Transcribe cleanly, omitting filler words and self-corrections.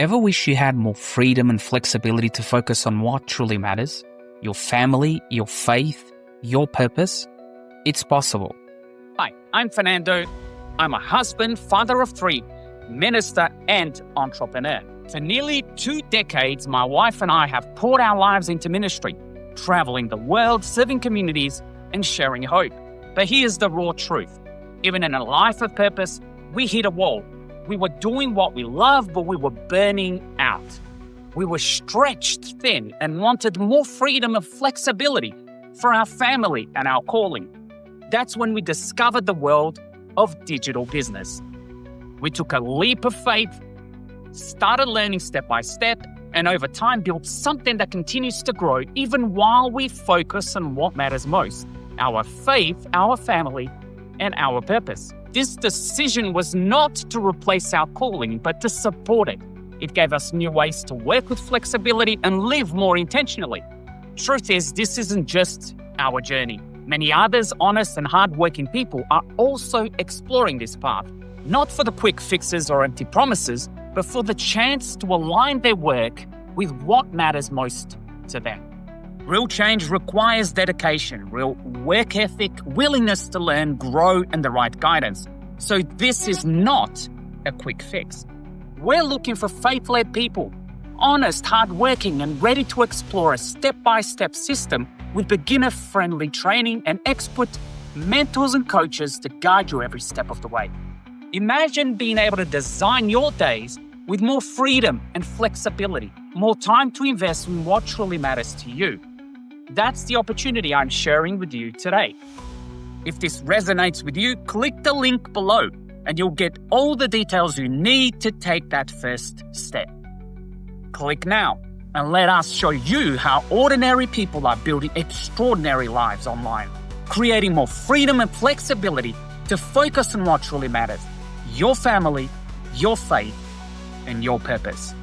Ever wish you had more freedom and flexibility to focus on what truly matters? Your family, your faith, your purpose? It's possible. Hi, I'm Fernando. I'm a husband, father of 3, minister, and entrepreneur. For nearly 2 decades, my wife and I have poured our lives into ministry, traveling the world, serving communities, and sharing hope. But here's the raw truth. Even in a life of purpose, we hit a wall. We were doing what we love, but we were burning out. We were stretched thin and wanted more freedom and flexibility for our family and our calling. That's when we discovered the world of digital business. We took a leap of faith, started learning step by step, and over time built something that continues to grow even while we focus on what matters most: our faith, our family, and our purpose. This decision was not to replace our calling, but to support it. It gave us new ways to work with flexibility and live more intentionally. Truth is, this isn't just our journey. Many others, honest and hardworking people, are also exploring this path, not for the quick fixes or empty promises, but for the chance to align their work with what matters most to them. Real change requires dedication, real work ethic, willingness to learn, grow, and the right guidance. So this is not a quick fix. We're looking for faith-led people, honest, hardworking, and ready to explore a step-by-step system with beginner-friendly training and expert mentors and coaches to guide you every step of the way. Imagine being able to design your days with more freedom and flexibility, more time to invest in what truly matters to you. That's the opportunity I'm sharing with you today. If this resonates with you, click the link below and you'll get all the details you need to take that first step. Click now and let us show you how ordinary people are building extraordinary lives online, creating more freedom and flexibility to focus on what truly matters: your family, your faith, and your purpose.